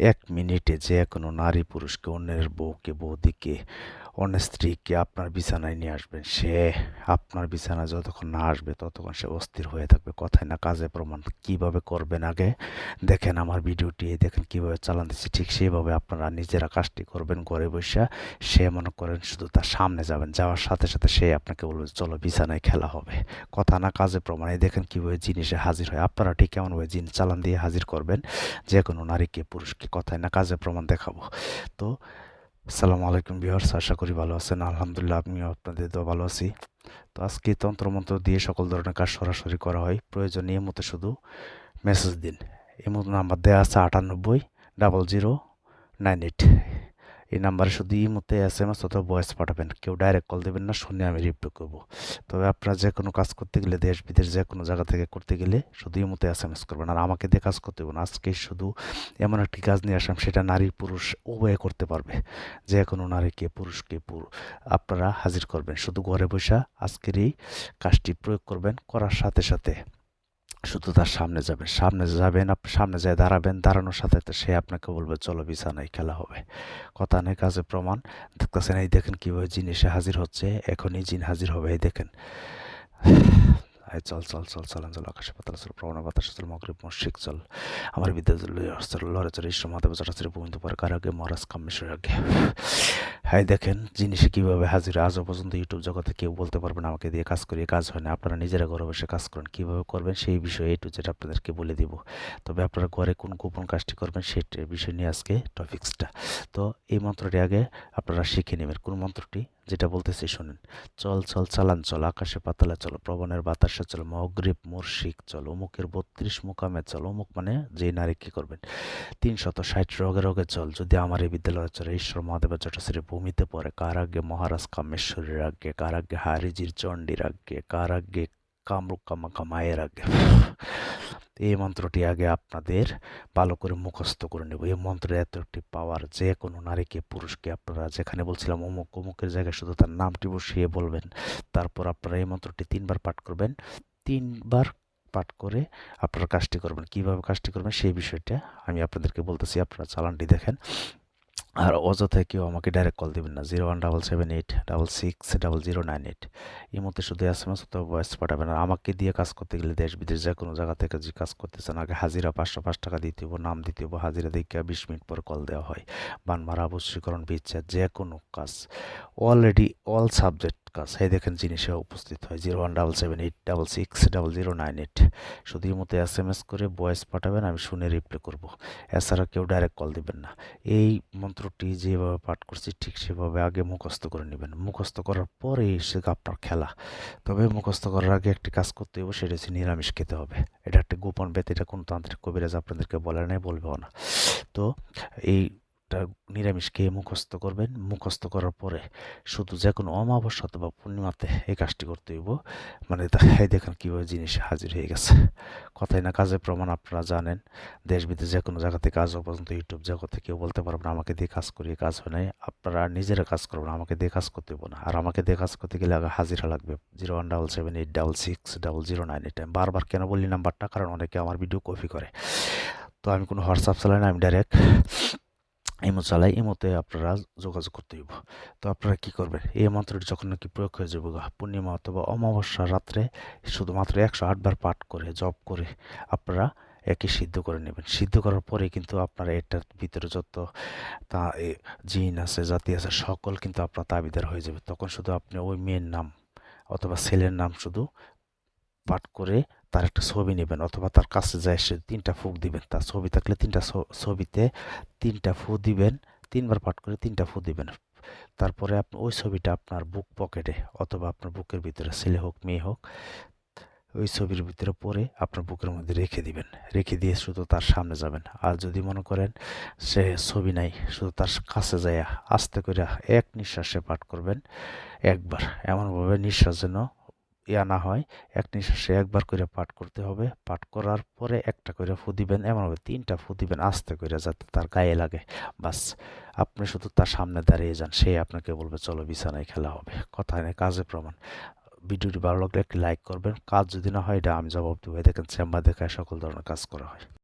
এক মিনিটে যে কোনো নারী পুরুষকে, অন্যের বউকে, বৌদিকে, অন্যের স্ত্রীকে আপনার বিছানায় নিয়ে আসবেন। সে আপনার বিছানায় যতক্ষণ না আসবে ততক্ষণ সে অস্থির হয়ে থাকবে। কথায় না কাজে প্রমাণ। কিভাবে করবেন আগে দেখেন আমার ভিডিওটি, দেখেন কিভাবে চালান দিচ্ছি, ঠিক সেইভাবে আপনারা নিজেরা কাজটি করবেন ঘরে বসে। সে মনে করেন শুধু তার সামনে যাবেন, যাওয়ার সাথে সাথে সে আপনাকে বলবে চলো বিছানায় খেলা হবে। কথা না কাজে প্রমাণ। এই দেখেন কিভাবে জিনিসে হাজির হয়। আপনারা ঠিক কেমনভাবে জিন চালান দিয়ে হাজির করবেন যে কোনো নারীকে, পুরুষকে। কথায় না কাজে প্রমাণ দেখাবো। তো আসসালামু আলাইকুম ভিউয়ার্স, আশা করি ভালো আছেন। আলহামদুলিল্লাহ আমিও আপনাদের তো ভালো আছি। তো আজকে তন্ত্রমন্ত্র দিয়ে সকল ধরনের কাজ সরাসরি করা হয়। প্রয়োজনীয় মতো শুধু মেসেজ দিন। এই মতো নাম্বার দেওয়া আছে 98000908। এই নাম্বারে শুধু ইমোতে SMS অথবা ভয়েস পাঠাবেন। কেউ ডাইরেক্ট কল দেবেন না, শুনে আমি রিপ্লাই করবো। তবে আপনারা যে কোনো কাজ করতে গেলে, দেশ বিদেশ যে কোনো জায়গা থেকে করতে গেলে শুধু ইমোতে SMS করবেন। আর আমাকে দিয়ে কাজ করতে হবে না। আজকে শুধু এমন একটি কাজ নিয়ে আসলাম, সেটা নারী পুরুষ উভয়ে করতে পারবে। যে কোনো নারীকে, পুরুষকে আপনারা হাজির করবেন। শুধু ঘরে বসে আজকের এই কাজটি প্রয়োগ করবেন। করার সাথে সাথে শুধু তার সামনে যাবেন, আপনি সামনে যায় দাঁড়াবেন। দাঁড়ানোর সাথে সাথে সে আপনাকে বলবে চলো বিছানায় খেলা হবে। কথা নেই কাজে প্রমাণ। দেখতেছেন, এই দেখেন কিভাবে জিন এসে হাজির হচ্ছে। এখনই জিন হাজির হবে। এই দেখেন, চল চল চল চালান চল, আকাশে পাতাল চল, প্রবণ বাতাস চল, মগরিব মশরিক চল, আমার বিদ্যালয় লড়ে চলে, ঈশ্বর মাধব চটাচরে ভূমিতে পরে কার আগে, মহারাজ কামেশ্বর আগে। হ্যাঁ দেখেন জিনিসে কিভাবে হাজির। আজও পর্যন্ত ইউটিউব জগতে কেউ বলতে পারবে না আমাকে দিয়ে কাজ করিয়ে কাজ হয় না। আপনারা নিজেরা ঘরে বসে কাজ করেন। কিভাবে করবেন সেই বিষয়ে একটু যেটা আপনাদেরকে বলে দিব। তবে আপনারা ঘরে কোন গোপন কাজটি করবেন সেটার বিষয় নিয়ে আজকে টপিক্সটা। তো এই মন্ত্রটি আগে আপনারা শিখে নেবেন। কোন মন্ত্রটি যেটা বলতেছি শুনুন। চল চল চালান চল, আকাশে পাতালে চল, প্রবণের বাতাসে চল, মগরিব মর্শিক চল, অমুকের 32 মুকামে চল। অমুক মানে যে নারী কি করবেন। 360 রোগে রোগে চল, যদি আমার এই বিদ্যালয়ে চলে, ঈশ্বর মহাদেবের জটাশ্রী ভূমিতে পড়ে, কার আগে মহারাজ কামেশ্বরীর আগে, কার আগে হারিজির চণ্ডীর আগে, কার আগে কামরূপ কামাখ্যা মায়ের আগে। এই মন্ত্রটি আগে আপনাদের ভালো করে মুখস্থ করে নেব। এই মন্ত্রের এত একটি পাওয়ার, যে কোনো নারীকে, পুরুষকে আপনারা যেখানে বলছিলাম অমুক অমুকের জায়গায় শুধু তার নামটি বসিয়ে বলবেন। তারপর আপনারা এই মন্ত্রটি 3বার পাঠ করবেন। 3বার পাঠ করে আপনারা কাজটি করবেন। কিভাবে কাজটি করবেন সেই বিষয়টা আমি আপনাদেরকে বলতেছি। আপনারা চালানটি দেখেন। আর অযথায় কেউ আমাকে ডাইরেক্ট কল দেবেন না। 017786600908। এই মধ্যে শুধু SMS অথবা ভয়েস পাঠাবেন। আর আমাকে দিয়ে কাজ করতে গেলে দেশ বিদেশ যে কোনো জায়গা থেকে যে কাজ করতেছেন, আগে হাজিরা 505 টাকা দিতে হবে, নাম দিতে হবে। হাজিরা দেখে 20 মিনিট পর কল দেওয়া হয়। বানমারা, অবশ্যীকরণ, বিচ্ছেদ, যে কোনো কাজ, অলরেডি অল সাবজেক্ট কাজ। এই দেখেন জিনিসে উপস্থিত হয়। 017786600908। শুধু এই মতো SMS করে ভয়েস পাঠাবেন, আমি শুনে রিপ্লাই করব। এছাড়া কেউ ডাইরেক্ট কল দিবেন না। এই মন্ত্রটি যেভাবে পাঠ করছি ঠিক সেভাবে আগে মুখস্থ করে নেবেন। মুখস্থ করার পরে সে আপনার খেলা। তবে মুখস্থ করার আগে একটি কাজ করতে হবে, সেটা হচ্ছে নিরামিষ খেতে হবে। এটা একটা গোপন ব্যাত, এটা কোনো তান্ত্রিক কবিরাজ আপনাদেরকে বলে নাই, বলবেও না। তো এইটা নিরামিষ খেয়ে মুখস্থ করবেন। মুখস্থ করার পরে শুধু যে কোনো অমাবস্যা অথবা পূর্ণিমাতে এই কাজটি করতে হইব। মানে তাই দেখেন কীভাবে জিনিস হাজির হয়ে গেছে। কথাই না কাজে প্রমাণ। আপনারা জানেন দেশ বিদেশ যে কোনো জায়গা থেকে আজও পর্যন্ত ইউটিউব জগতে কেউ বলতে পারবে না আমাকে দিয়ে কাজ করিয়ে কাজ হয় নাই। আপনারা নিজেরা কাজ করবেন, আমাকে দিয়ে কাজ করতে হবে না। আর আমাকে দিয়ে কাজ করতে গেলে আগে হাজিরা লাগবে। 017786600908। আমি বারবার কেন বলি নাম্বারটা, কারণ অনেকে আমার ভিডিও কপি করে। তো আমি কোনো হোয়াটসঅ্যাপ চালাই না, আমি ডাইরেক্ট ইমো চালাই। ইমোতে আপনারা যোগাযোগ করতে হইব। তো আপনারা কি করবেন, এই মন্ত্রটি যখন নাকি প্রয়োগ হয়ে যাবে পূর্ণিমা অথবা অমাবস্যা রাত্রে শুধুমাত্র 108 বার পাঠ করে জপ করে আপনারা একে সিদ্ধ করে নেবেন। সিদ্ধ করার পরে কিন্তু আপনারা এটার ভিতরে যত তা জিন আছে, জাতি আছে, সকল কিন্তু আপনার তাবিদার হয়ে যাবে। তখন শুধু আপনি ওই মেয়ের নাম অথবা ছেলের নাম শুধু পাঠ করে তার একটা ছবি নেবেন, অথবা তার কাছে যায় সে 3টা ফুঁক দিবেন। তার ছবি থাকলে 3টা ছবিতে 3টা ফু দিবেন। 3বার পাঠ করে 3টা ফু দিবেন। তারপরে আপনি ওই ছবিটা আপনার বুক পকেটে অথবা আপনার বুকের ভিতরে, ছেলে হোক মেয়ে হোক, ওই ছবির ভিতরে পরে আপনার বুকের মধ্যে রেখে দিবেন। রেখে দিয়ে শুধু তার সামনে যাবেন। আর যদি মনে করেন সে ছবি নাই, শুধু তার কাছে যাইয়া আস্তে করে এক নিঃশ্বাসে পাঠ করবেন একবার। এমনভাবে নিঃশ্বাস যেন না হয়, এক নিঃশ্বাসে একবার করে পাঠ করতে হবে। পাঠ করার পরে একটা করে ফু দিবেন। এমনভাবে 3টা ফু দিবেন আস্তে করে, যাতে তার গায়ে লাগে। বাস, আপনি শুধু তার সামনে দাঁড়িয়ে যান, সে আপনাকে বলবে চলো বিছানায় খেলা হবে। কথা নেই কাজে প্রমাণ। ভিডিওটি ভালো লাগলে একটি লাইক করবেন। কাজ যদি না হয় এটা আমি জবাব দেবো। দেখেন চেম্বার দেখায় সকল ধরনের কাজ করা হয়।